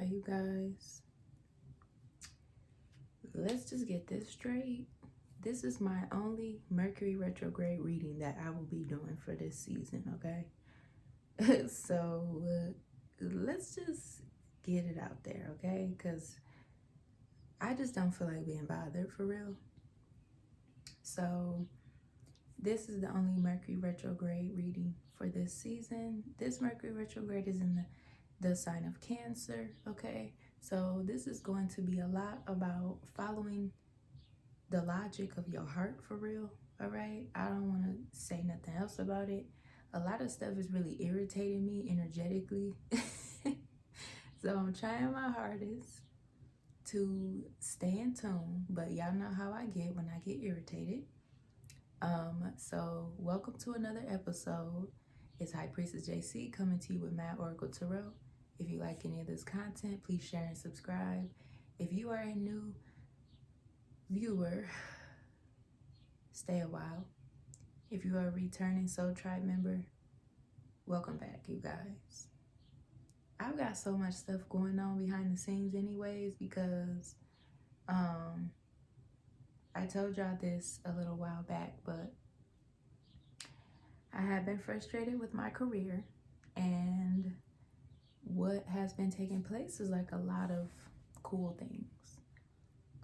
Okay, you guys, let's just get this straight. This is my only Mercury retrograde reading that I will be doing for this season, okay? So let's just get it out there, okay? Because I just don't feel like being bothered for real. So this is the only Mercury retrograde reading for this season. This Mercury retrograde is in the sign of Cancer, okay? So this is going to be a lot about following the logic of your heart for real, all right? I don't want to say nothing else about it. A lot of stuff is really irritating me energetically. So I'm trying my hardest to stay in tune, but y'all know how I get when I get irritated. So welcome to another episode. It's High Priestess JC coming to you with Mad Oracle Tarot. If you like any of this content, please share and subscribe. If you are a new viewer, stay a while. If you are a returning Soul Tribe member, welcome back, you guys. I've got so much stuff going on behind the scenes anyways, because I told y'all this a little while back, but I have been frustrated with my career, and what has been taking place is like a lot of cool things.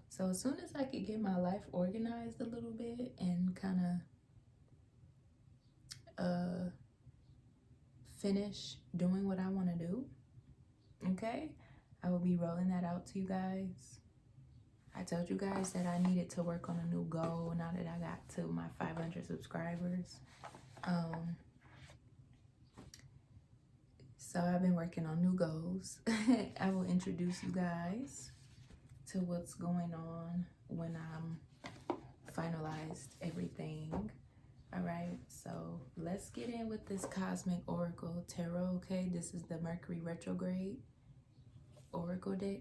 So as soon as I could get my life organized a little bit and kind of finish doing what I want to do, okay, I will be rolling that out to you guys. I told you guys that I needed to work on a new goal now that I got to my 500 subscribers. So I've been working on new goals. I will introduce you guys to what's going on when I'm finalized everything. All right, so let's get in with this Cosmic Oracle Tarot, okay? This is the Mercury retrograde Oracle deck.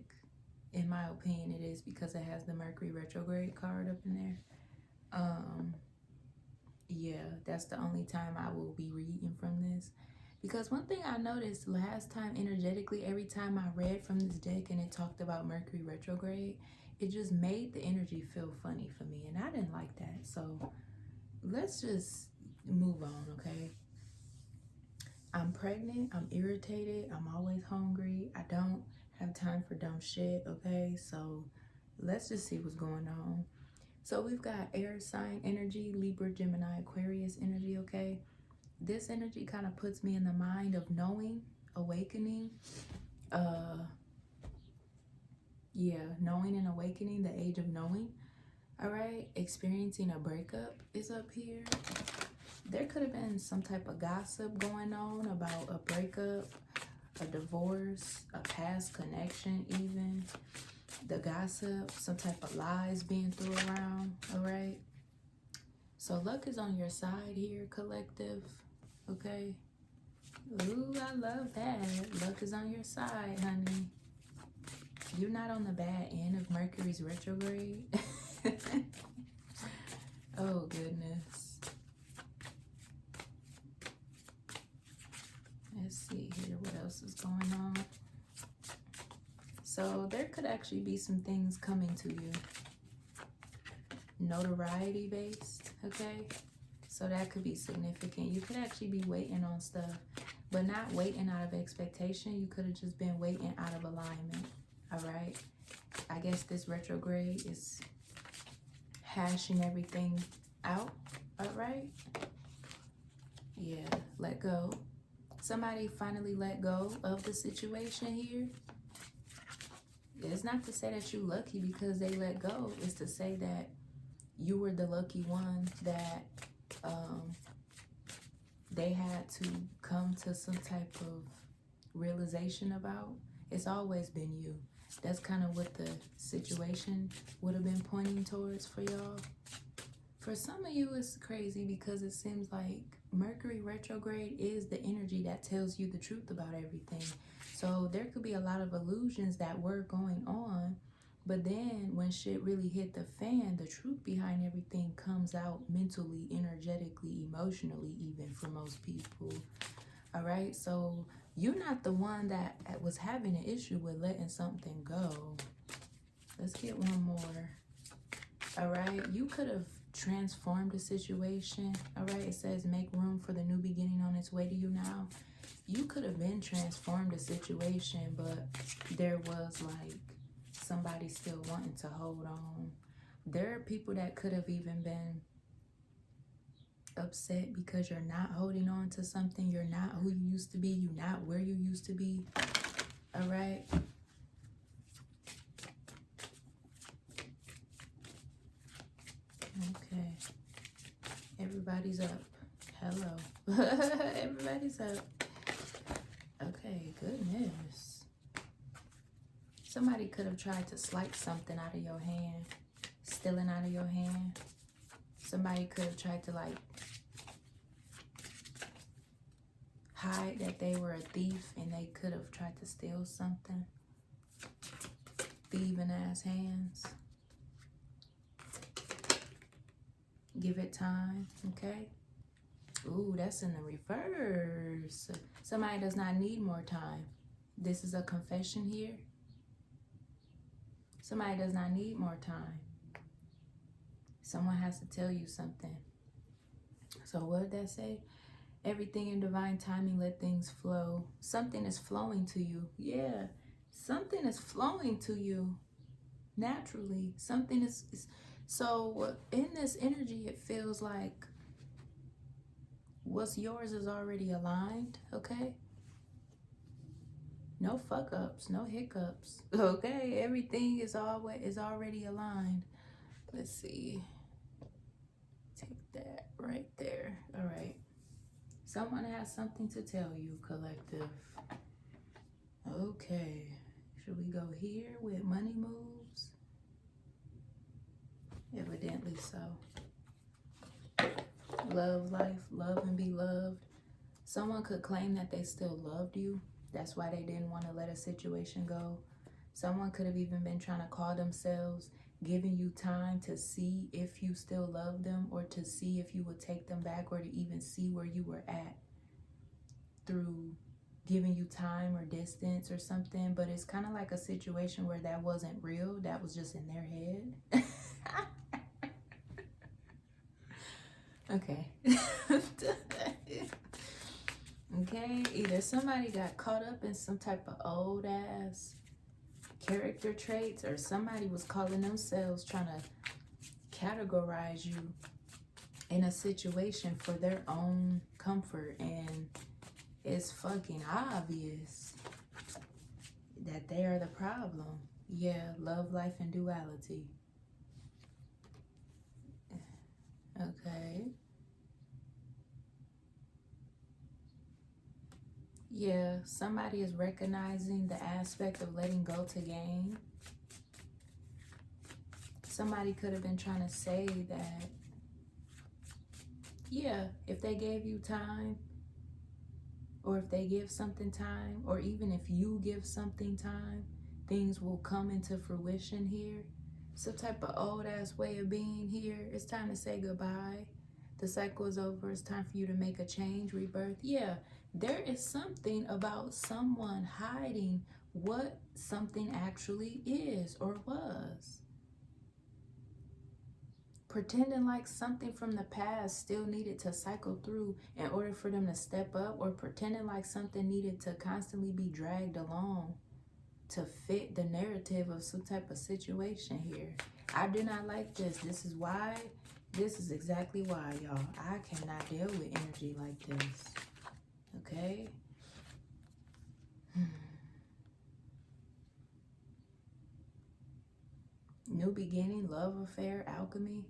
In my opinion, it is, because it has the Mercury retrograde card up in there. Yeah, that's the only time I will be reading from this. Because one thing I noticed last time energetically, every time I read from this deck and it talked about Mercury retrograde, it just made the energy feel funny for me, and I didn't like that. So let's just move on, okay? I'm pregnant, I'm irritated, I'm always hungry, I don't have time for dumb shit, okay? So let's just see what's going on. So we've got air sign energy, Libra, Gemini, Aquarius energy, okay? This energy kind of puts me in the mind of knowing, awakening, knowing and awakening, the age of knowing. All right, experiencing a breakup is up here. There could have been some type of gossip going on about a breakup, a divorce, a past connection even. The gossip, some type of lies being thrown around, all right? So luck is on your side here, collective, okay? Ooh, I love that. Luck is on your side, honey. You're not on the bad end of Mercury's retrograde. Oh, goodness. Let's see here what else is going on. So there could actually be some things coming to you. Notoriety based, okay? So that could be significant. You could actually be waiting on stuff, but not waiting out of expectation. You could have just been waiting out of alignment, all right? I guess this retrograde is hashing everything out, all right? Yeah, let go. Somebody finally let go of the situation here. It's not to say that you're lucky because they let go. It's to say that you were the lucky one that they had to come to some type of realization about. It's always been you. That's kind of what the situation would have been pointing towards for y'all. For some of you, it's crazy because it seems like Mercury retrograde is the energy that tells you the truth about everything. So there could be a lot of illusions that were going on, but then when shit really hit the fan, the truth behind everything comes out mentally, energetically, emotionally, even for most people. All right, so You're not the one that was having an issue with letting something go. Let's get one more. All right, you could have transformed the situation. All right, it says make room for the new beginning on its way to you now. You could have been transformed the situation, but there was like somebody still wanting to hold on. There are people that could have even been upset because you're not holding on to something. You're not who you used to be. You're not where you used to be. All right. Okay. Everybody's up. Hello. Everybody's up. Okay, goodness. Somebody could have tried to slice something out of your hand. Stealing out of your hand. Somebody could have tried to like hide that they were a thief and they could have tried to steal something. Thieving ass hands. Give it time, okay? Ooh, that's in the reverse. Somebody does not need more time. This is a confession here. Somebody does not need more time. Someone has to tell you something. So what did that say? Everything in divine timing, let things flow. Something is flowing to you. Yeah, something is flowing to you naturally. Something is so in this energy, it feels like what's yours is already aligned, okay? No fuck ups, no hiccups, okay? Everything is already aligned. Let's see. Take that right there. All right. Someone has something to tell you, collective. Okay. Should we go here with money moves? Evidently so. Love life, love and be loved. Someone could claim that they still loved you. That's why they didn't want to let a situation go. Someone could have even been trying to call themselves, giving you time to see if you still love them or to see if you would take them back or to even see where you were at through giving you time or distance or something. But it's kind of like a situation where that wasn't real. That was just in their head. Okay. Okay, either somebody got caught up in some type of old ass character traits or somebody was calling themselves trying to categorize you in a situation for their own comfort, and it's fucking obvious that they are the problem. Yeah, love, life, and duality. Okay. Yeah, somebody is recognizing the aspect of letting go to gain. Somebody could have been trying to say that, yeah, if they gave you time, or if they give something time, or even if you give something time, things will come into fruition here. Some type of old ass way of being here. It's time to say goodbye. The cycle is over. It's time for you to make a change, rebirth. Yeah, there is something about someone hiding what something actually is or was. Pretending like something from the past still needed to cycle through in order for them to step up, or pretending like something needed to constantly be dragged along to fit the narrative of some type of situation here. I do not like this. This is exactly why, y'all. I cannot deal with energy like this. Okay? New beginning, love affair, alchemy.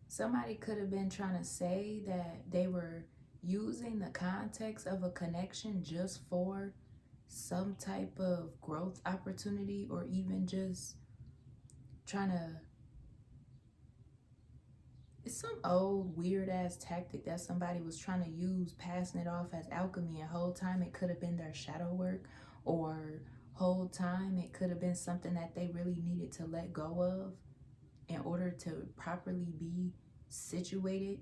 Somebody could have been trying to say that they were using the context of a connection just for some type of growth opportunity, or even just trying to, it's some old weird ass tactic that somebody was trying to use, passing it off as alchemy, and whole time it could have been their shadow work, or whole time it could have been something that they really needed to let go of in order to properly be situated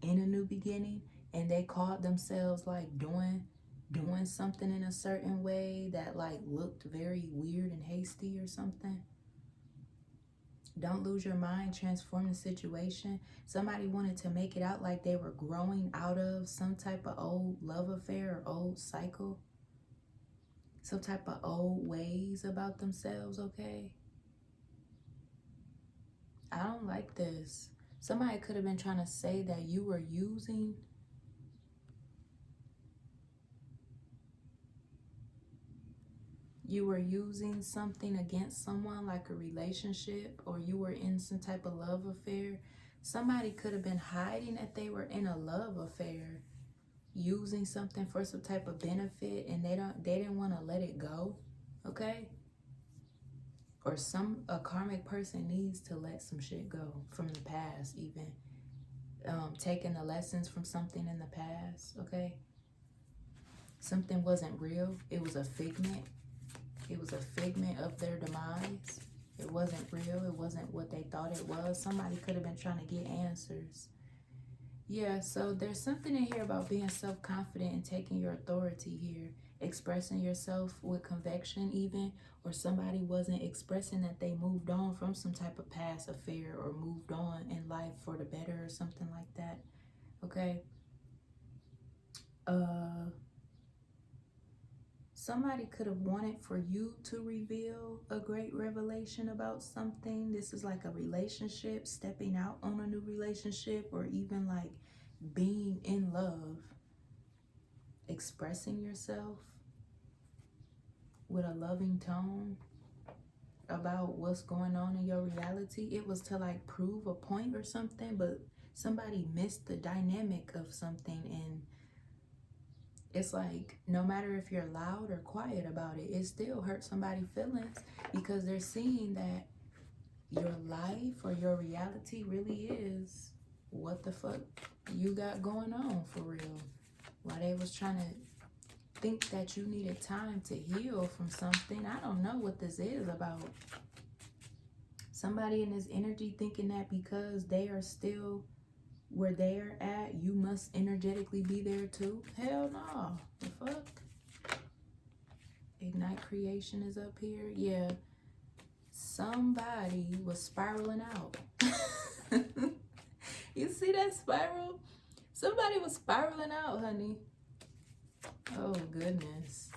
in a new beginning, and they called themselves like doing doing something in a certain way that like looked very weird and hasty or something. Don't lose your mind, transform the situation. Somebody wanted to make it out like they were growing out of some type of old love affair or old cycle. Some type of old ways about themselves, okay? I don't like this. Somebody could have been trying to say that you were using something against someone, like a relationship, or you were in some type of love affair. Somebody could have been hiding that they were in a love affair, using something for some type of benefit, and they didn't want to let it go, okay? Or a karmic person needs to let some shit go from the past, even taking the lessons from something in the past, okay? Something wasn't real. It was a figment. It was a figment of their demise. It wasn't real. It wasn't what they thought it was. Somebody could have been trying to get answers. Yeah, so there's something in here about being self-confident and taking your authority here. Expressing yourself with conviction even, or somebody wasn't expressing that they moved on from some type of past affair or moved on in life for the better or something like that, okay? Somebody could have wanted for you to reveal a great revelation about something. This is like a relationship, stepping out on a new relationship, or even like being in love. Expressing yourself with a loving tone about what's going on in your reality. It was to like prove a point or something, but somebody missed the dynamic of something, and it's like no matter if you're loud or quiet about it, it still hurts somebody's feelings, because they're seeing that your life or your reality really is what the fuck you got going on for real. While they was trying to think that you needed time to heal from something. I don't know what this is about. Somebody in this energy thinking that because they are still where they're at, you must energetically be there too. Hell no. The fuck? Ignite Creation is up here. Yeah. Somebody was spiraling out. You see that spiral? Somebody was spiraling out, honey. Oh, goodness.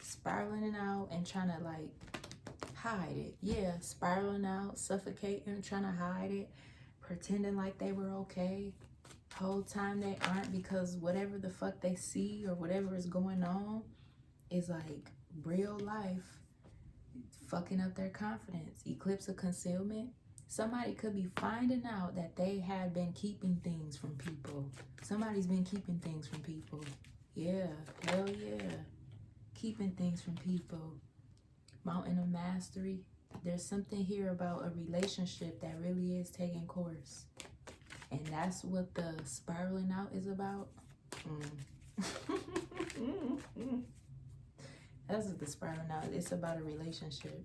Spiraling out and trying to, like, hide it. Yeah, spiraling out, suffocating, trying to hide it, pretending like they were okay. Whole time they aren't, because whatever the fuck they see or whatever is going on is, like, real life fucking up their confidence. Eclipse of concealment. Somebody could be finding out that they had been keeping things from people. Somebody's been keeping things from people. Yeah, hell yeah. Keeping things from people. Mountain of Mastery. There's something here about a relationship that really is taking course. And that's what the spiraling out is about. That's what the spiraling out. It's about a relationship.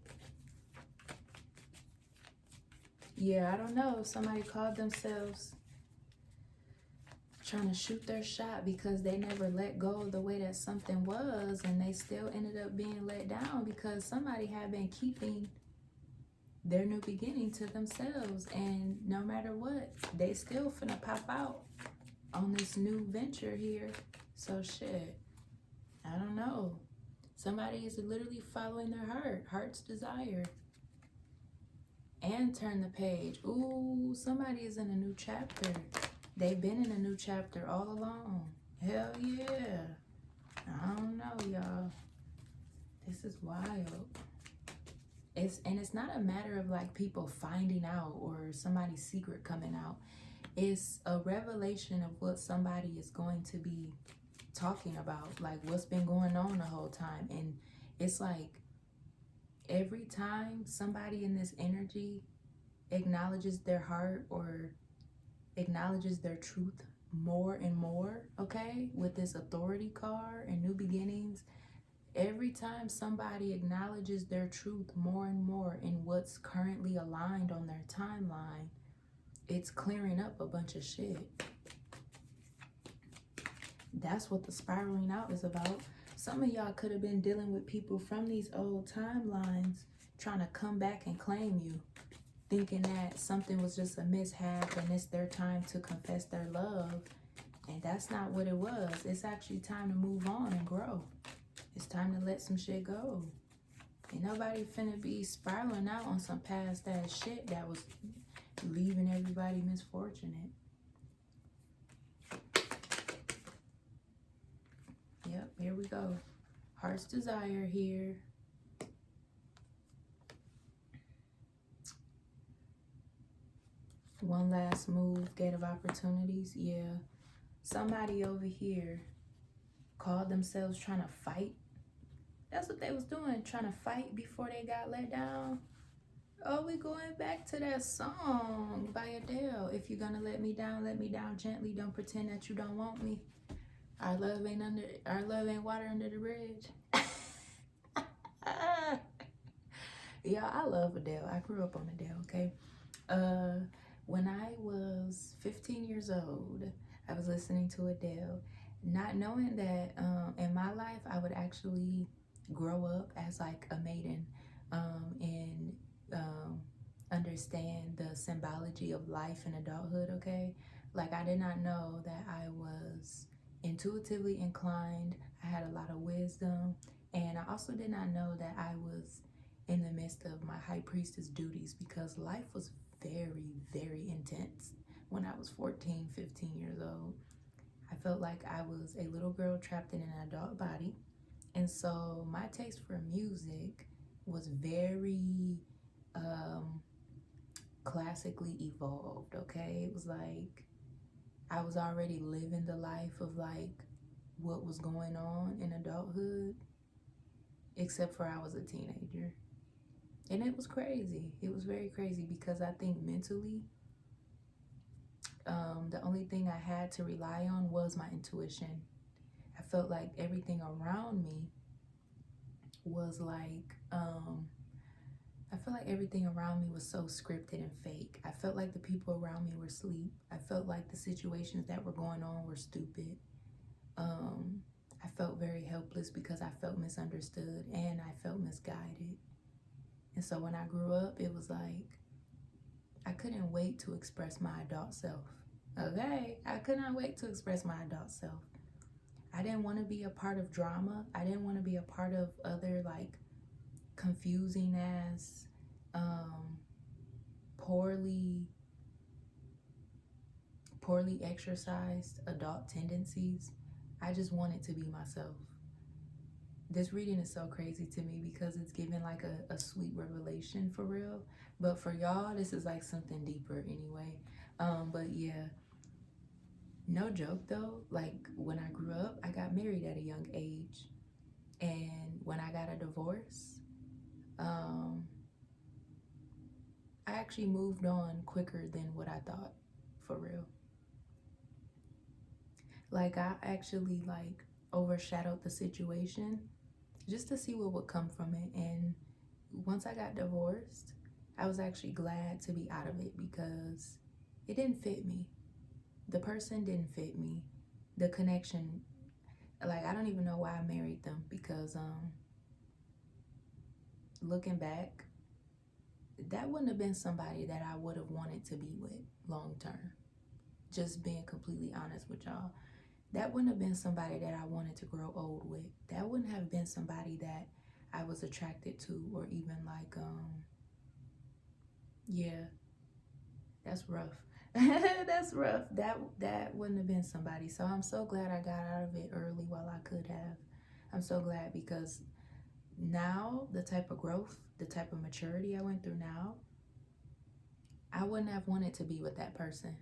Yeah, I don't know. Somebody called themselves trying to shoot their shot because they never let go of the way that something was, and they still ended up being let down because somebody had been keeping their new beginning to themselves, and no matter what, they still finna pop out on this new venture here. So shit, I don't know. Somebody is literally following their heart's desire. And turn the page. Ooh, somebody is in a new chapter. They've been in a new chapter all along. Hell yeah. I don't know, y'all. This is wild. It's not a matter of like people finding out or somebody's secret coming out. It's a revelation of what somebody is going to be talking about, like what's been going on the whole time. And it's like every time somebody in this energy acknowledges their heart or acknowledges their truth more and more, okay, with this authority card and new beginnings, every time somebody acknowledges their truth more and more in what's currently aligned on their timeline, it's clearing up a bunch of shit. That's what the spiraling out is about. Some of y'all could have been dealing with people from these old timelines trying to come back and claim you, thinking that something was just a mishap and it's their time to confess their love. And that's not what it was. It's actually time to move on and grow. It's time to let some shit go. Ain't nobody finna be spiraling out on some past ass shit that was leaving everybody misfortunate. Yep, here we go. Heart's desire here. One last move, gate of opportunities. Yeah, somebody over here called themselves trying to fight. That's what they was doing, trying to fight before they got let down. Oh, we going back to that song by Adele. If you're gonna let me down gently. Don't pretend that you don't want me. Our love ain't water under the bridge. Yeah, I love Adele. I grew up on Adele, okay? When I was 15 years old, I was listening to Adele, not knowing that in my life I would actually grow up as like a maiden and understand the symbology of life and adulthood, okay? Like, I did not know that I was intuitively inclined. I had a lot of wisdom, and I also did not know that I was in the midst of my high priestess duties, because life was very, very intense when I was 14, 15 years old. I felt like I was a little girl trapped in an adult body. And so my taste for music was very classically evolved, okay? It was like I was already living the life of like what was going on in adulthood, except for I was a teenager. And it was crazy. It was very crazy, because I think mentally, the only thing I had to rely on was my intuition. I felt like everything around me was like, I felt like everything around me was so scripted and fake. I felt like the people around me were asleep. I felt like the situations that were going on were stupid. I felt very helpless because I felt misunderstood and I felt misguided. And so when I grew up, it was like, I couldn't wait to express my adult self. Okay? I could not wait to express my adult self. I didn't want to be a part of drama. I didn't want to be a part of other like confusing ass, poorly exercised adult tendencies. I just wanted to be myself. This reading is so crazy to me because it's giving like a sweet revelation for real. But for y'all, this is like something deeper anyway. But yeah, no joke though. Like when I grew up, I got married at a young age. And when I got a divorce, I actually moved on quicker than what I thought, for real. Like I actually like overshadowed the situation just to see what would come from it. And once I got divorced, I was actually glad to be out of it because it didn't fit me. The person didn't fit me. The connection, like I don't even know why I married them, because looking back, that wouldn't have been somebody that I would have wanted to be with long term. Just being completely honest with y'all. That wouldn't have been somebody that I wanted to grow old with. That wouldn't have been somebody that I was attracted to, or even like, yeah, that's rough. That's rough. That wouldn't have been somebody. So I'm so glad I got out of it early while I could have. I'm so glad, because now the type of growth, the type of maturity I went through now, I wouldn't have wanted to be with that person.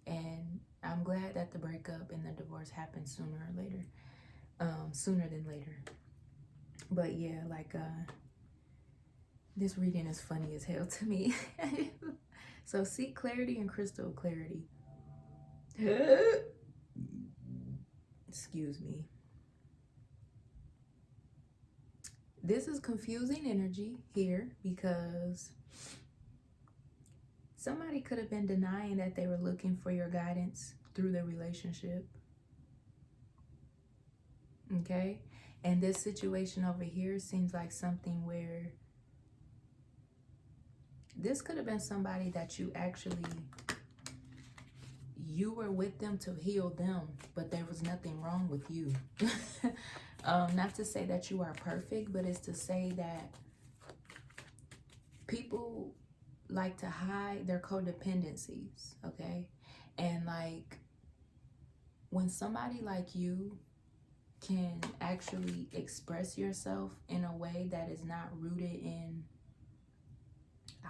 And I'm glad that the breakup and the divorce happened sooner or later. Sooner than later. But yeah, like this reading is funny as hell to me. So seek clarity and crystal clarity. Excuse me. This is confusing energy here because somebody could have been denying that they were looking for your guidance through the relationship. Okay? And this situation over here seems like something where this could have been somebody that you were with them to heal them, but there was nothing wrong with you. Not to say that you are perfect, but it's to say that people like to hide their codependencies, okay? And like, when somebody like you can actually express yourself in a way that is not rooted in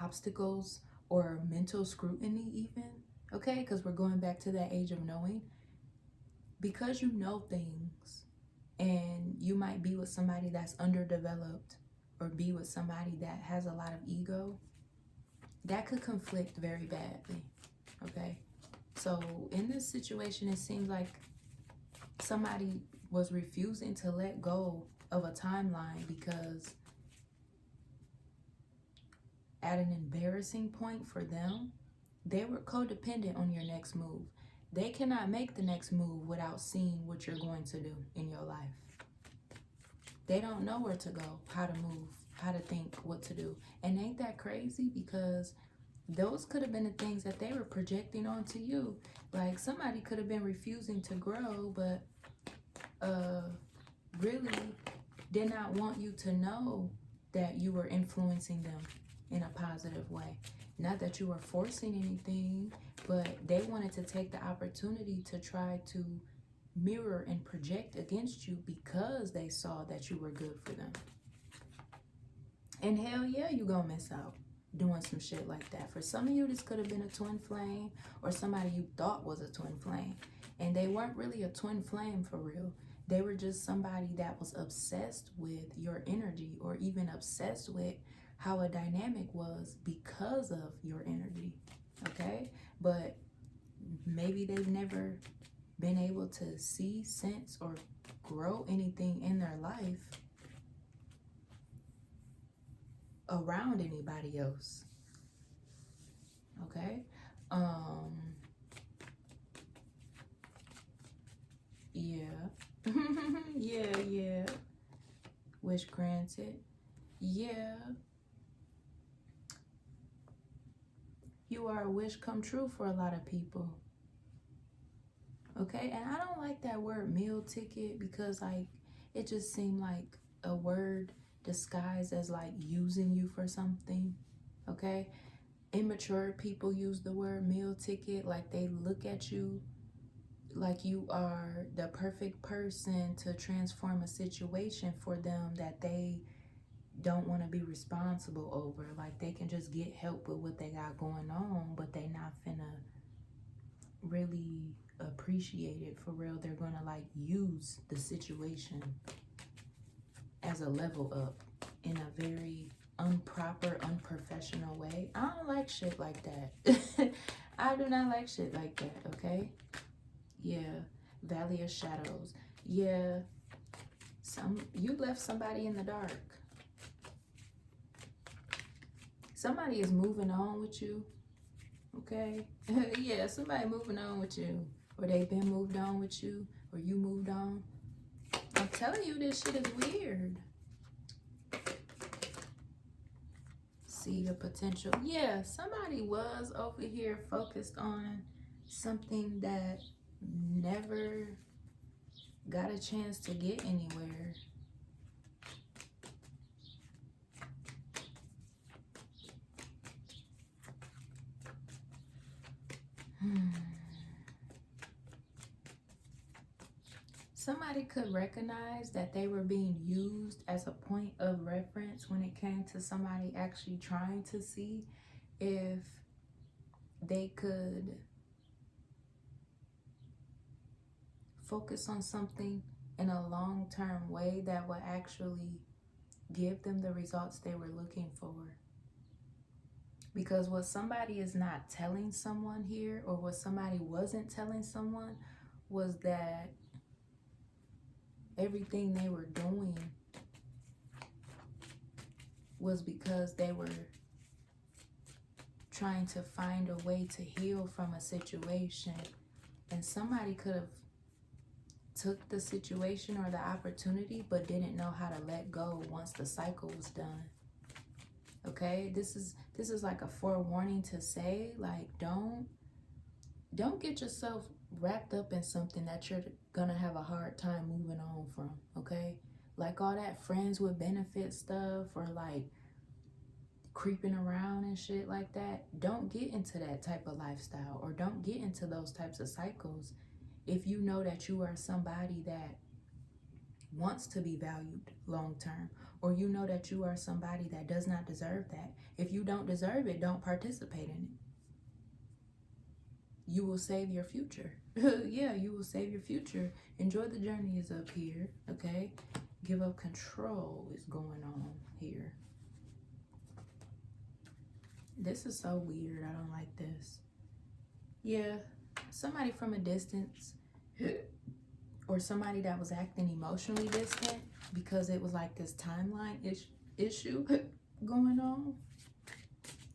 obstacles or mental scrutiny even, okay? Because we're going back to that age of knowing. Because you know things, and you might be with somebody that's underdeveloped or be with somebody that has a lot of ego, that could conflict very badly, okay? So in this situation, it seems like somebody was refusing to let go of a timeline because at an embarrassing point for them, they were codependent on your next move. They cannot make the next move without seeing what you're going to do in your life. They don't know where to go, how to move, how to think, what to do. And ain't that crazy? Because those could have been the things that they were projecting onto you. Like, somebody could have been refusing to grow, but really did not want you to know that you were influencing them in a positive way. Not that you were forcing anything, but they wanted to take the opportunity to try to mirror and project against you because they saw that you were good for them. And hell yeah, you gonna miss out doing some shit like that. For some of you, this could have been a twin flame or somebody you thought was a twin flame. And they weren't really a twin flame for real. They were just somebody that was obsessed with your energy, or even obsessed with how a dynamic was because of your energy, okay? But maybe they've never been able to see, sense, or grow anything in their life around anybody else, okay? Yeah. yeah. Wish granted. Yeah. You are a wish come true for a lot of people. Okay? And I don't like that word meal ticket because, like, it just seemed like a word disguised as, like, using you for something. Okay? Immature people use the word meal ticket like they look at you like you are the perfect person to transform a situation for them that they don't want to be responsible over. Like, they can just get help with what they got going on, but they not finna really appreciate it for real. They're gonna like use the situation as a level up in a very improper, unprofessional way. I don't like shit like that. I do not like shit like that, okay? Yeah, Valley of Shadows. Yeah, you left somebody in the dark. Somebody is moving on with you, okay? Yeah, somebody moving on with you. Or they've been moved on with you. Or you moved on. I'm telling you, this shit is weird. See the potential. Yeah, somebody was over here focused on something that never got a chance to get anywhere. Somebody could recognize that they were being used as a point of reference when it came to somebody actually trying to see if they could focus on something in a long-term way that would actually give them the results they were looking for. Because what somebody is not telling someone here, or what somebody wasn't telling someone, was that everything they were doing was because they were trying to find a way to heal from a situation. And somebody could have took the situation or the opportunity, but didn't know how to let go once the cycle was done. Okay, this is like a forewarning to say, like, don't get yourself wrapped up in something that you're gonna have a hard time moving on from. Okay, like all that friends with benefit stuff, or like creeping around and shit like that. Don't get into that type of lifestyle, or don't get into those types of cycles if you know that you are somebody that wants to be valued long term, or you know that you are somebody that does not deserve that. If you don't deserve it, don't participate in it. You will save your future. Yeah, you will save your future. Enjoy the journey is up here, okay? Give up control is going on here. This is so weird. I don't like this. Yeah, somebody from a distance, or somebody that was acting emotionally distant because it was like this timeline issue going on.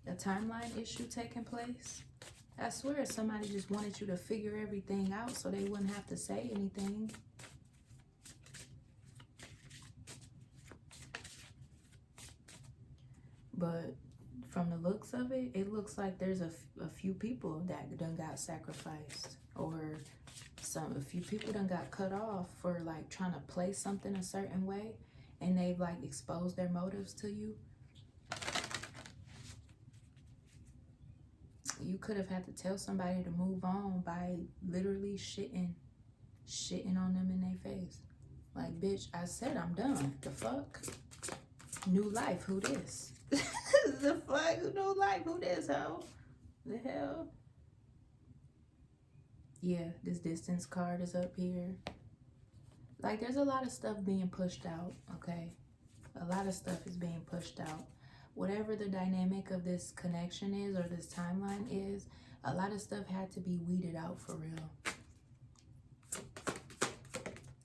A timeline issue taking place. I swear somebody just wanted you to figure everything out so they wouldn't have to say anything. But from the looks of it, it looks like there's a few people that done got sacrificed, or a few people done got cut off for like trying to play something a certain way, and they've like exposed their motives to you. You could have had to tell somebody to move on by literally shitting on them in their face. Like, bitch, I said I'm done. The fuck? New life, who this? The fuck? New life, who this, ho? The hell? Yeah, this distance card is up here. Like, there's a lot of stuff being pushed out, okay? A lot of stuff is being pushed out. Whatever the dynamic of this connection is, or this timeline is, a lot of stuff had to be weeded out for real.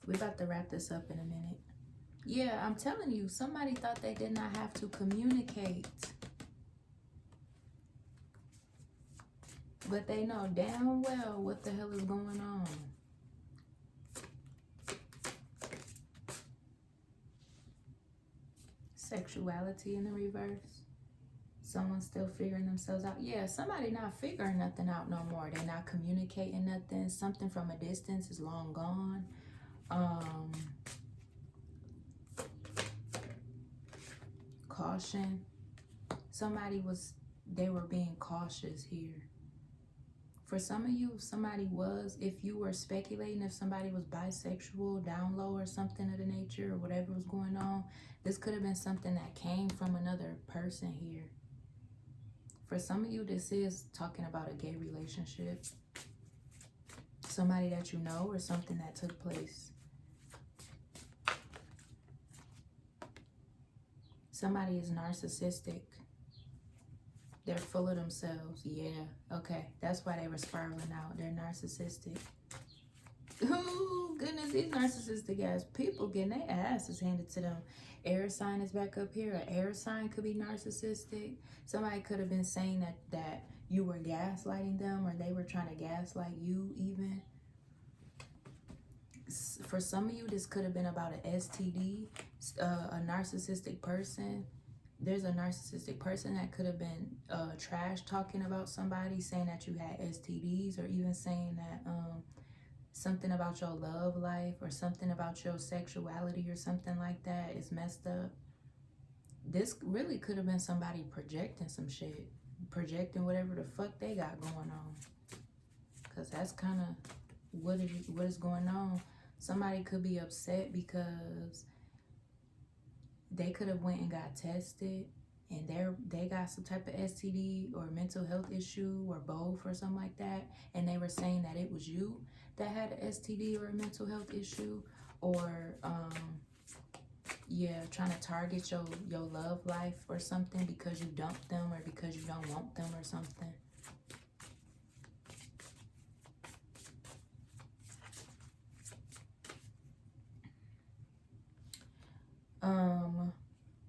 We're about to wrap this up in a minute. Yeah, I'm telling you, somebody thought they did not have to communicate. But they know damn well what the hell is going on. Sexuality in the reverse. Someone's still figuring themselves out. Yeah, somebody not figuring nothing out no more. They're not communicating nothing. Something from a distance is long gone. Caution. They were being cautious here. For some of you, if you were speculating if somebody was bisexual, down low, or something of the nature, or whatever was going on, this could have been something that came from another person here. For some of you, this is talking about a gay relationship. Somebody that you know, or something that took place. Somebody is narcissistic. They're full of themselves. Yeah, okay. That's why they were spiraling out. They're narcissistic. Oh, goodness, these narcissistic ass people getting their asses handed to them. Air sign is back up here. An air sign could be narcissistic. Somebody could have been saying that you were gaslighting them, or they were trying to gaslight you even. For some of you, this could have been about an STD, a narcissistic person. There's a narcissistic person that could have been trash talking about somebody, saying that you had STDs, or even saying that something about your love life, or something about your sexuality, or something like that is messed up. This really could have been somebody projecting some shit, projecting whatever the fuck they got going on, because that's kind of what is going on. Somebody could be upset because they could have went and got tested, and they got some type of STD or mental health issue, or both, or something like that, and they were saying that it was you that had an STD or a mental health issue, or yeah, trying to target your love life or something because you dumped them, or because you don't want them, or something.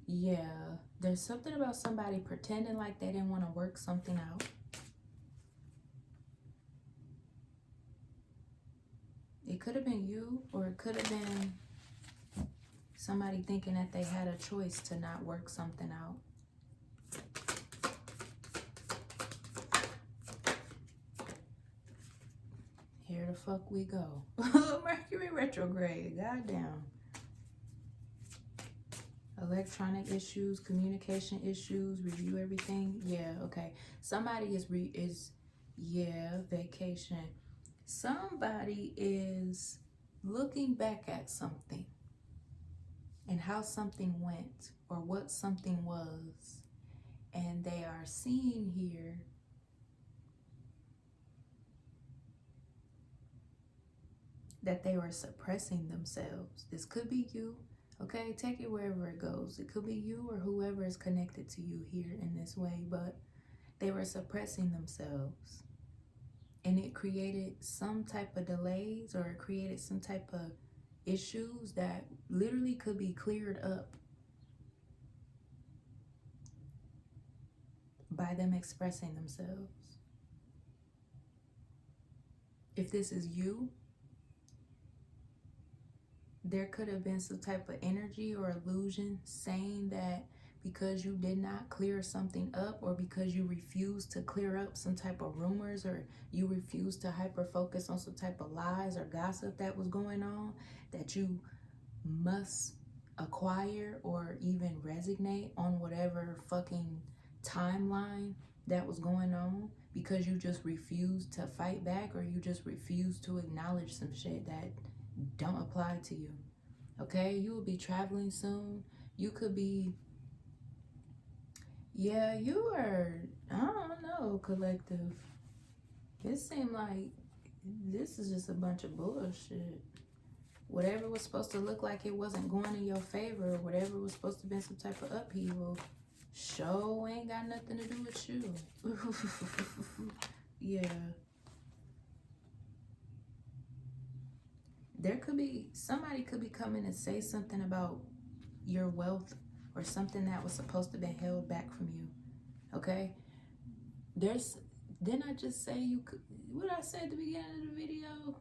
Yeah, there's something about somebody pretending like they didn't want to work something out. could have been you, or it could have been somebody thinking that they had a choice to not work something out. Here the fuck we go. Mercury retrograde. Goddamn. Electronic issues, communication issues, review everything. Yeah, okay. Somebody is vacation. Somebody is looking back at something and how something went or what something was, and they are seeing here that they were suppressing themselves. This could be you, okay? Take it wherever it goes. It could be you or whoever is connected to you here in this way, but they were suppressing themselves. And it created some type of delays, or it created some type of issues that literally could be cleared up by them expressing themselves. If this is you, there could have been some type of energy or illusion saying that because you did not clear something up, or because you refused to clear up some type of rumors, or you refused to hyper focus on some type of lies or gossip that was going on, that you must acquire or even resignate on whatever fucking timeline that was going on, because you just refused to fight back, or you just refused to acknowledge some shit that don't apply to you. Okay, you will be traveling soon. You could be, yeah, you are, I don't know, collective. It seemed like this is just a bunch of bullshit. Whatever was supposed to look like it wasn't going in your favor, or whatever was supposed to be some type of upheaval, show ain't got nothing to do with you. Yeah. There could be, somebody could be coming and say something about your wealth, or something that was supposed to be held back from you. Okay? Didn't I just say you could, what I said at the beginning of the video?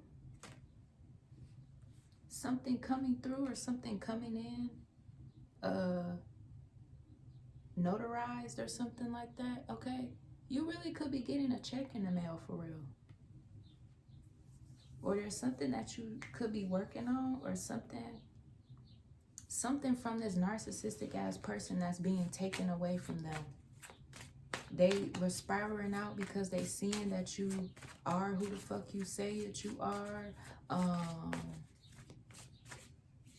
Something coming through, or something coming in, notarized or something like that. Okay? You really could be getting a check in the mail for real. Or there's something that you could be working on, or something from this narcissistic ass person that's being taken away from them. They were spiraling out because they seeing that you are who the fuck you say that you are.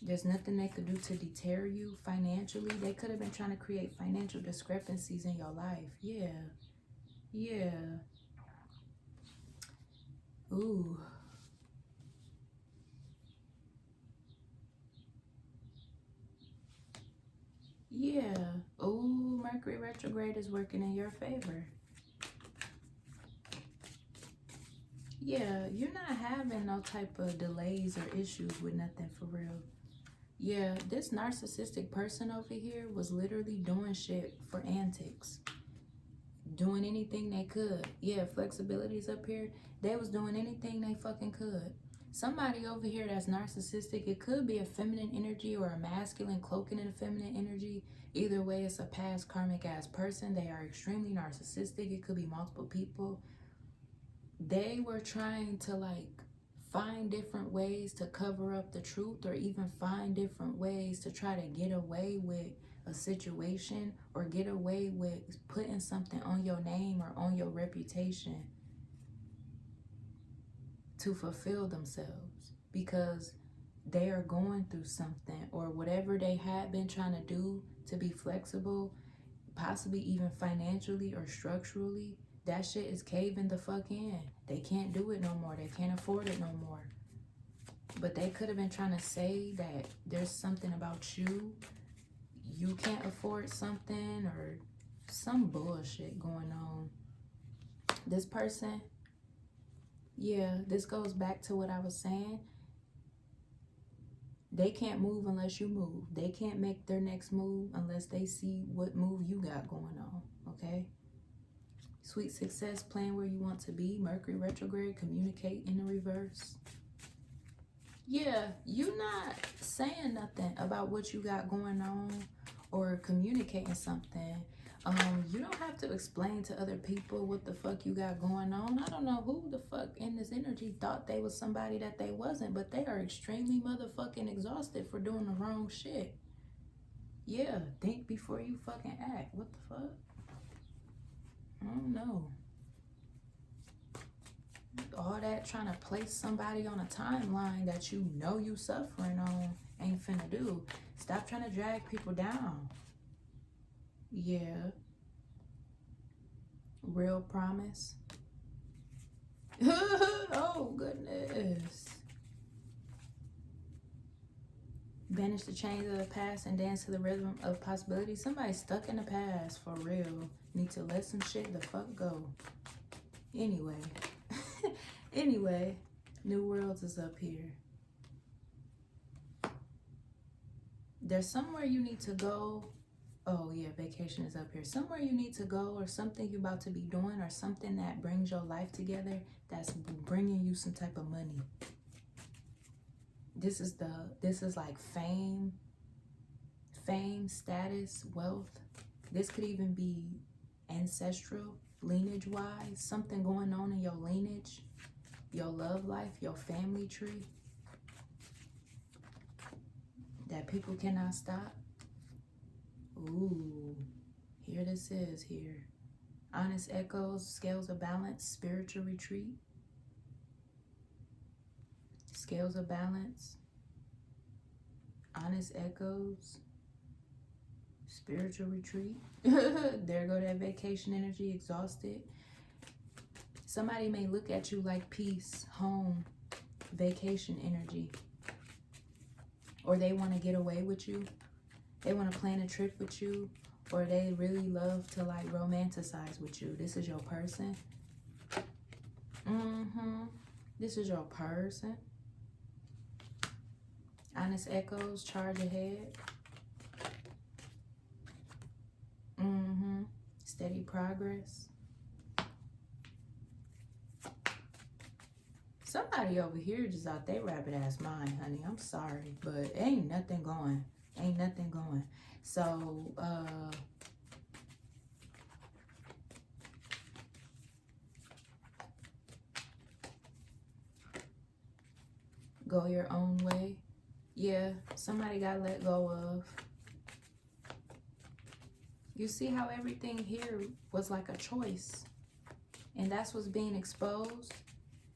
There's nothing they could do to deter you financially. They could have been trying to create financial discrepancies in your life. Yeah. Yeah. Ooh. Yeah. Ooh, Mercury retrograde is working in your favor. Yeah, you're not having no type of delays or issues with nothing for real. Yeah, this narcissistic person over here was literally doing shit for antics. Doing anything they could. Yeah, flexibility's up here. They was doing anything they fucking could. Somebody over here that's narcissistic, it could be a feminine energy or a masculine cloaking in a feminine energy. Either way, it's a past karmic ass person. They are extremely narcissistic. It could be multiple people. They were trying to like find different ways to cover up the truth, or even find different ways to try to get away with a situation, or get away with putting something on your name or on your reputation to fulfill themselves, because they are going through something, or whatever they had been trying to do to be flexible, possibly even financially or structurally, that shit is caving the fuck in. They can't do it no more. They can't afford it no more. But they could have been trying to say that there's something about you. You can't afford something, or some bullshit going on. This person, yeah, this goes back to what I was saying. They can't move unless you move. They can't make their next move unless they see what move you got going on, okay? Sweet success, plan where you want to be. Mercury retrograde, communicate in the reverse. Yeah, you not saying nothing about what you got going on or communicating something. You don't have to explain to other people what the fuck you got going on. I don't know who the fuck in this energy thought they was somebody that they wasn't, but they are extremely motherfucking exhausted for doing the wrong shit. Yeah, think before you fucking act. What the fuck? I don't know. All that trying to place somebody on a timeline that you know you suffering on ain't finna do. Stop trying to drag people down. Yeah. Real promise. Oh, goodness. Banish the chains of the past and dance to the rhythm of possibility. Somebody stuck in the past for real. Need to let some shit the fuck go. Anyway. Anyway. New Worlds is up here. There's somewhere you need to go. Oh yeah, vacation is up here. Somewhere you need to go, or something you're about to be doing, or something that brings your life together, that's bringing you some type of money. This is like fame, status, wealth. This could even be ancestral, lineage wise, something going on in your lineage, your love life, your family tree that people cannot stop. Ooh, here this is here. Honest echoes, scales of balance, spiritual retreat. Scales of balance, honest echoes, spiritual retreat. There go that vacation energy, exhausted. Somebody may look at you like peace, home, vacation energy. Or they want to get away with you. They want to plan a trip with you. Or they really love to like romanticize with you. This is your person. This is your person. Honest echoes, charge ahead. Steady progress. Somebody over here just out their rabbit ass mind, honey. I'm sorry, but ain't nothing going. Ain't nothing going. So, go your own way. Yeah, somebody got let go of. You see how everything here was like a choice. And that's what's being exposed.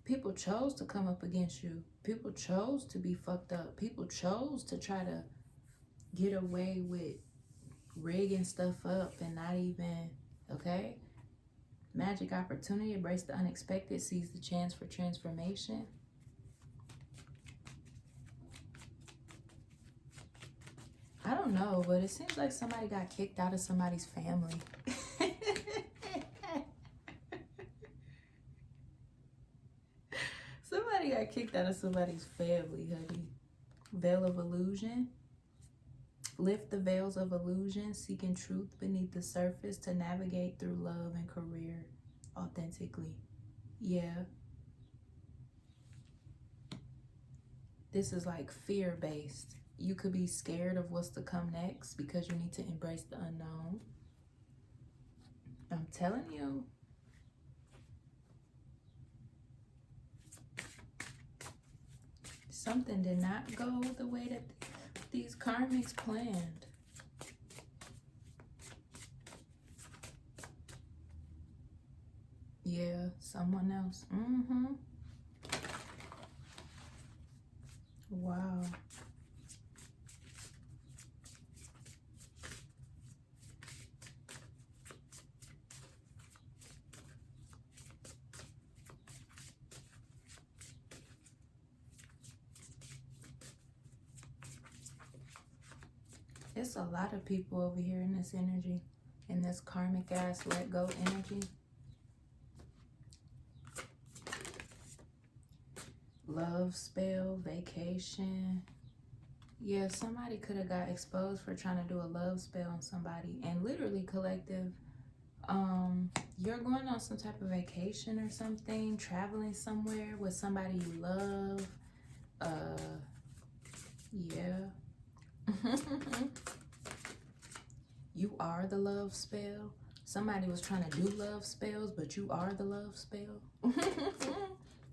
People chose to come up against you. People chose to be fucked up. People chose to try to get away with rigging stuff up and not even, okay? Magic opportunity, embrace the unexpected, seize the chance for transformation. I don't know, but it seems like somebody got kicked out of somebody's family. Somebody got kicked out of somebody's family, honey. Veil of illusion. Lift the veils of illusion, seeking truth beneath the surface to navigate through love and career authentically. Yeah. This is like fear-based. You could be scared of what's to come next because you need to embrace the unknown. I'm telling you. Something did not go the way that these karmics planned. Yeah, someone else. Wow. It's a lot of people over here in this energy, in this karmic ass let go energy. Love spell, vacation. Yeah, somebody could have got exposed for trying to do a love spell on somebody. And literally, collective, you're going on some type of vacation or something, traveling somewhere with somebody you love. Yeah. You are the love spell. Somebody was trying to do love spells, but you are the love spell.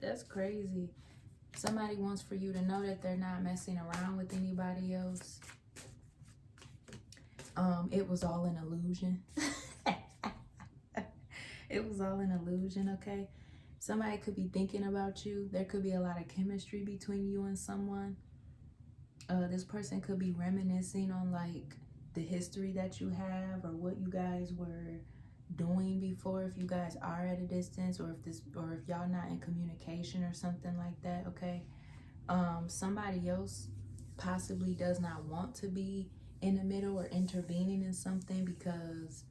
That's crazy. Somebody wants for you to know that they're not messing around with anybody else. It was all an illusion. It was all an illusion, okay? Somebody could be thinking about you. There could be a lot of chemistry between you and someone. This person could be reminiscing on like the history that you have or what you guys were doing before, if you guys are at a distance, or if y'all not in communication or something like that, okay? Somebody else possibly does not want to be in the middle or intervening in something because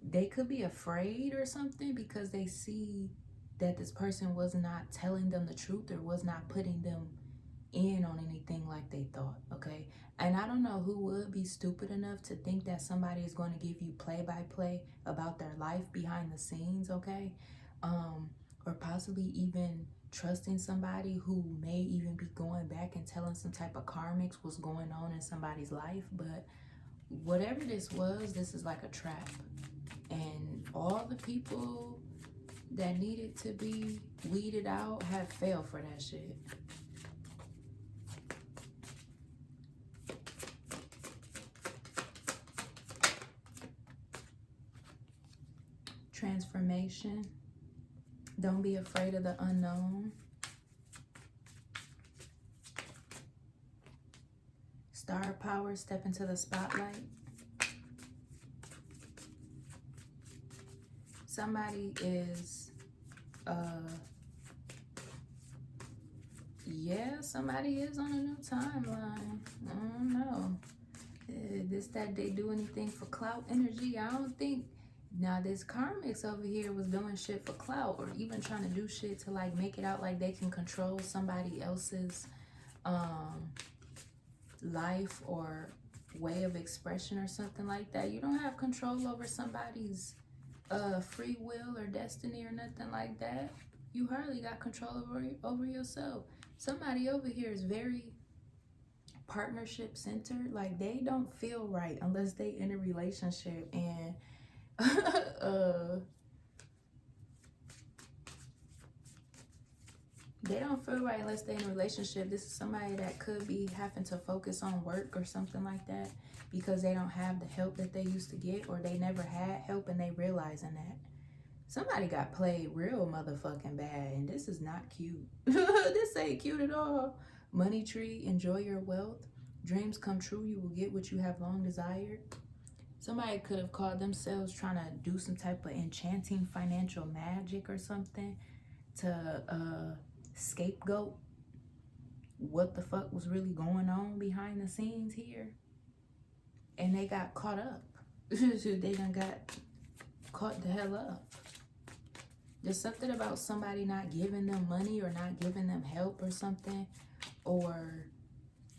they could be afraid or something because they see that this person was not telling them the truth or was not putting them in on anything like they thought, okay? And I don't know who would be stupid enough to think that somebody is going to give you play-by-play about their life behind the scenes, okay? Or possibly even trusting somebody who may even be going back and telling some type of karmics what's going on in somebody's life. But whatever this was, this is like a trap. And all the people that needed to be weeded out have failed for that shit. Transformation. Don't be afraid of the unknown. Star power, step into the spotlight. Somebody is, yeah, somebody is on a new timeline. I don't know. That they do anything for clout energy. I don't think. Now, this karmics over here was doing shit for clout or even trying to do shit to like make it out like they can control somebody else's life or way of expression or something like that. You don't have control over somebody's free will or destiny or nothing like that. You hardly got control over yourself. Somebody over here is very partnership centered. Like they don't feel right unless they in a relationship, and they don't feel right unless they're in a relationship. This is somebody that could be having to focus on work or something like that because they don't have the help that they used to get, or they never had help and they realizing that. Somebody got played real motherfucking bad, and this is not cute. This ain't cute at all. Money tree, enjoy your wealth. Dreams come true, you will get what you have long desired. Somebody could have called themselves trying to do some type of enchanting financial magic or something to scapegoat what the fuck was really going on behind the scenes here. And they got caught up. They done got caught the hell up. There's something about somebody not giving them money or not giving them help or something, or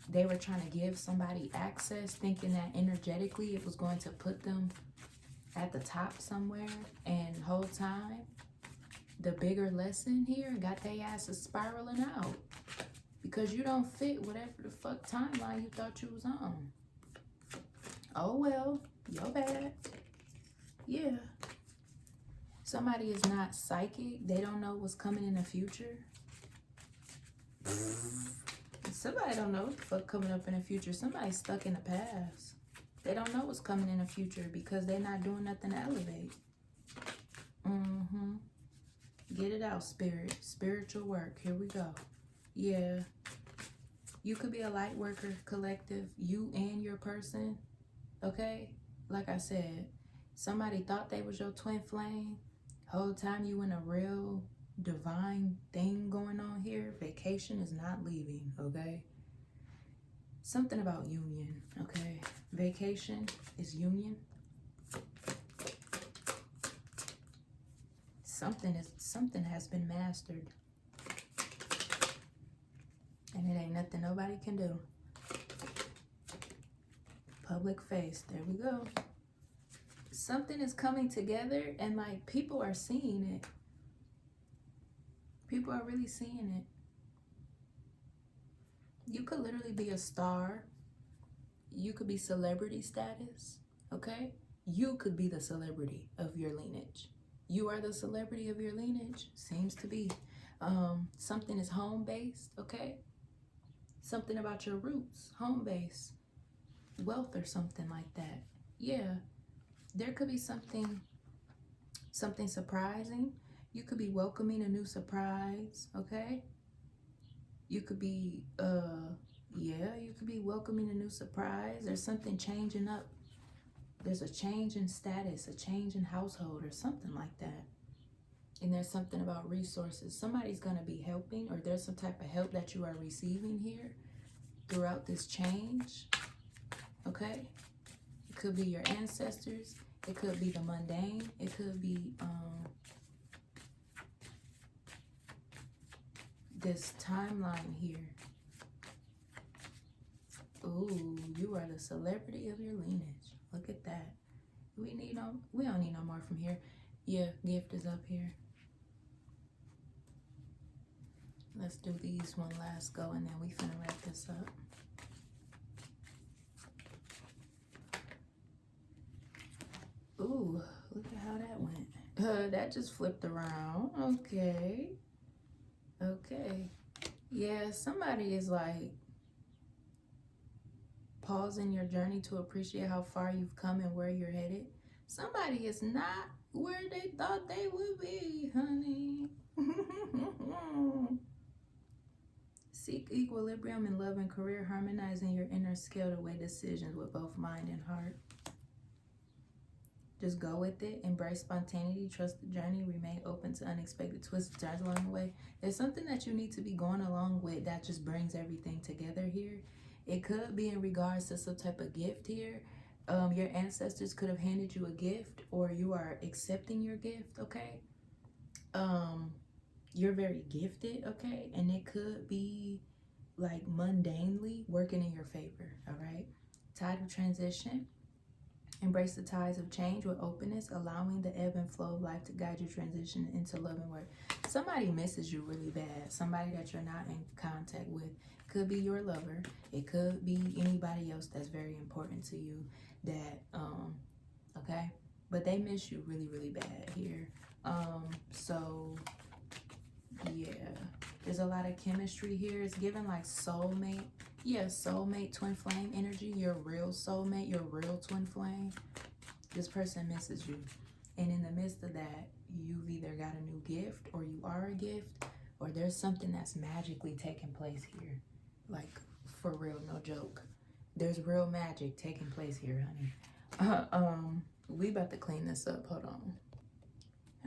they were trying to give somebody access thinking that energetically it was going to put them at the top somewhere, and the whole time the bigger lesson here got their asses spiraling out because you don't fit whatever the fuck timeline you thought you was on. Oh well, your bad. Yeah. Somebody is not psychic. They don't know what's coming in the future. Somebody don't know what the fuck coming up in the future. Somebody's stuck in the past. They don't know what's coming in the future because they're not doing nothing to elevate. Get it out, spirit. Spiritual work. Here we go. Yeah. You could be a light worker collective. You and your person. Okay? Like I said, somebody thought they was your twin flame. Whole time you in a real divine thing going on here. Vacation is not leaving, okay? Something about union, okay? Vacation is union. Something has been mastered. And it ain't nothing nobody can do. Public face, there we go. Something is coming together and like people are seeing it. People are really seeing it. You could literally be a star. You could be celebrity status, okay? You could be the celebrity of your lineage. You are the celebrity of your lineage. Seems to be. Something is home-based, okay? Something about your roots, home-based, wealth or something like that. Yeah, there could be something surprising. You could be welcoming a new surprise, okay? You could be, you could be welcoming a new surprise. There's something changing up. There's a change in status, a change in household or something like that. And there's something about resources. Somebody's going to be helping, or there's some type of help that you are receiving here throughout this change, okay? It could be your ancestors. It could be the mundane. It could be this timeline here. Ooh, you are the celebrity of your lineage. Look at that. We don't need no more from here. Yeah, gift is up here. Let's do these one last go, and then we finna wrap this up. Ooh, look at how that went. That just flipped around. Okay. Yeah, somebody is like pausing your journey to appreciate how far you've come and where you're headed. Somebody is not where they thought they would be, honey. Seek equilibrium in love and career, harmonizing your inner scale to weigh decisions with both mind and heart. Just go with it. Embrace spontaneity. Trust the journey. Remain open to unexpected twists and turns along the way. There's something that you need to be going along with that just brings everything together here. It could be in regards to some type of gift here. Your ancestors could have handed you a gift, or you are accepting your gift, okay? You're very gifted, okay? And it could be like mundanely working in your favor, all right? Tide of transition. Embrace the tides of change with openness, allowing the ebb and flow of life to guide your transition into love and work. Somebody misses you really bad. Somebody that you're not in contact with. Could be your lover. It could be anybody else that's very important to you that, okay? But they miss you really, really bad here. So, yeah. There's a lot of chemistry here. It's given like soulmate. Yeah, soulmate, twin flame energy. Your real soulmate, your real twin flame. This person misses you. And in the midst of that, you've either got a new gift, or you are a gift, or there's something that's magically taking place here. Like, for real, no joke. There's real magic taking place here, honey. We about to clean this up. Hold on.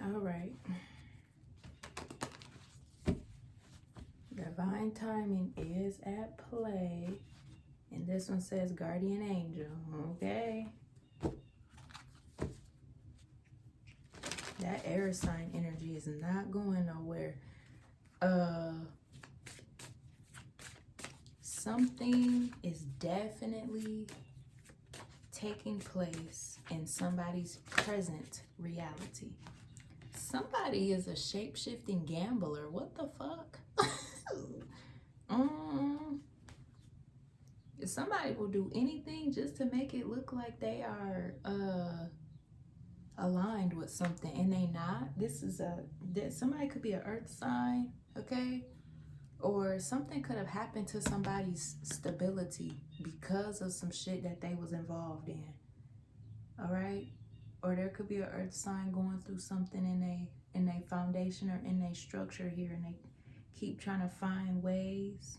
All right. Divine timing is at play. And this one says guardian angel. Okay. That air sign energy is not going nowhere. Something is definitely taking place in somebody's present reality. Somebody is a shape-shifting gambler. What the fuck? Somebody will do anything just to make it look like they are aligned with something, and they not. Somebody could be an earth sign, okay? Or something could have happened to somebody's stability because of some shit that they was involved in. All right? Or there could be an earth sign going through something in a foundation or in a structure here, and they keep trying to find ways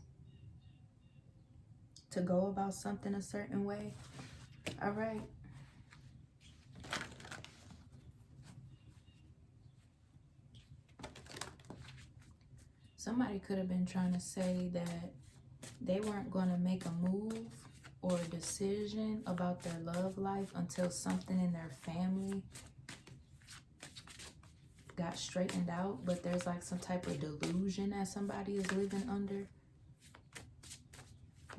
to go about something a certain way. All right. Somebody could have been trying to say that they weren't going to make a move or a decision about their love life until something in their family got straightened out, but there's like some type of delusion that somebody is living under.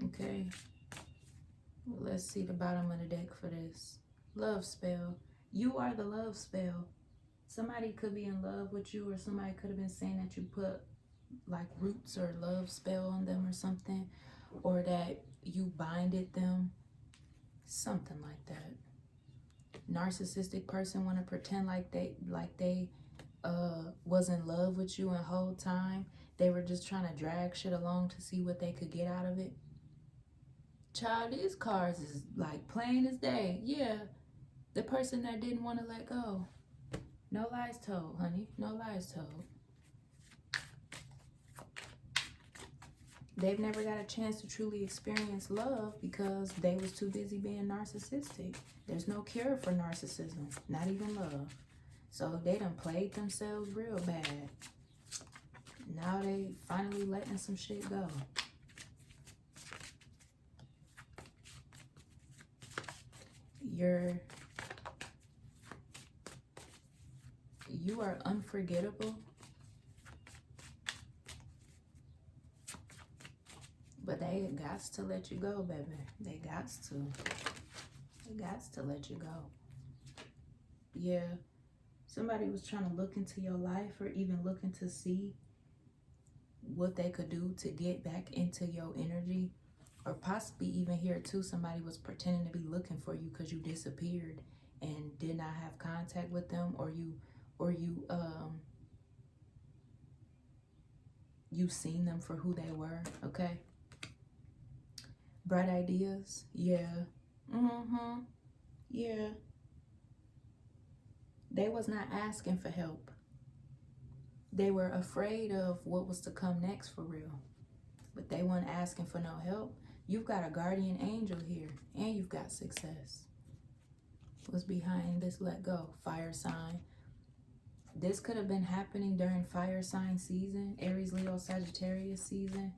Okay. Well, let's see the bottom of the deck for this. Love spell. You are the love spell. Somebody could be in love with you, or somebody could have been saying that you put like roots or love spell on them or something. or that you binded them, something like that. Narcissistic person want to pretend like they was in love with you the whole time. They were just trying to drag shit along to see what they could get out of it. Child, these cards is like plain as day. Yeah, the person that didn't want to let go. No lies told, honey. No lies told. They've never got a chance to truly experience love because they was too busy being narcissistic. There's no cure for narcissism, not even love. So they done played themselves real bad. Now they finally letting some shit go. You are unforgettable. But they got to let you go, baby. They got to. They got to let you go. Yeah. Somebody was trying to look into your life or even looking to see what they could do to get back into your energy. Or possibly even here too, somebody was pretending to be looking for you because you disappeared and did not have contact with them, or you seen them for who they were, okay? Bright ideas, yeah. Yeah. They was not asking for help. They were afraid of what was to come next for real. But they weren't asking for no help. You've got a guardian angel here, and you've got success. What's behind this let go? Fire sign. This could have been happening during fire sign season, Aries, Leo, Sagittarius season.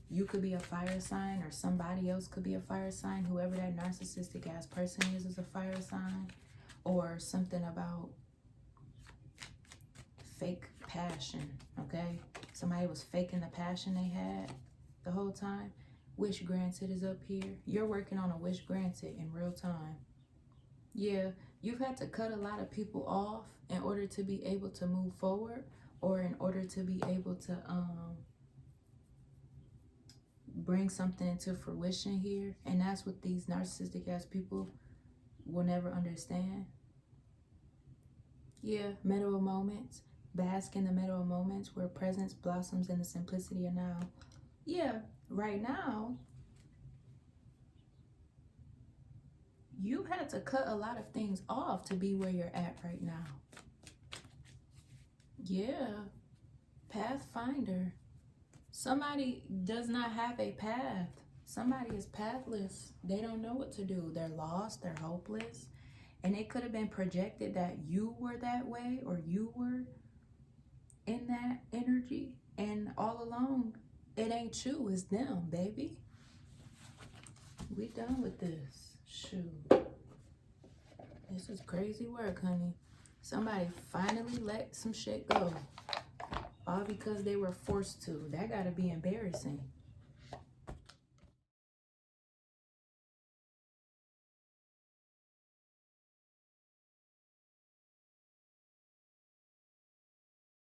You could be a fire sign, or somebody else could be a fire sign. Whoever that narcissistic ass person is a fire sign. Or something about fake passion, okay? Somebody was faking the passion they had the whole time. Wish granted is up here. You're working on a wish granted in real time. Yeah, you've had to cut a lot of people off in order to be able to move forward, or in order to be able to bring something into fruition here. And that's what these narcissistic ass people will never understand. Yeah, middle moments. Bask in the middle moments where presence blossoms in the simplicity of now. Yeah, right now, you had to cut a lot of things off to be where you're at right now. Yeah, Pathfinder. Somebody does not have a path. Somebody is pathless. They don't know what to do. They're lost. They're hopeless. And it could have been projected that you were that way, or you were in that energy. And all along, it ain't you, it's them, baby. We done with this. Shoot. This is crazy work, honey. Somebody finally let some shit go. All because they were forced to. That gotta be embarrassing.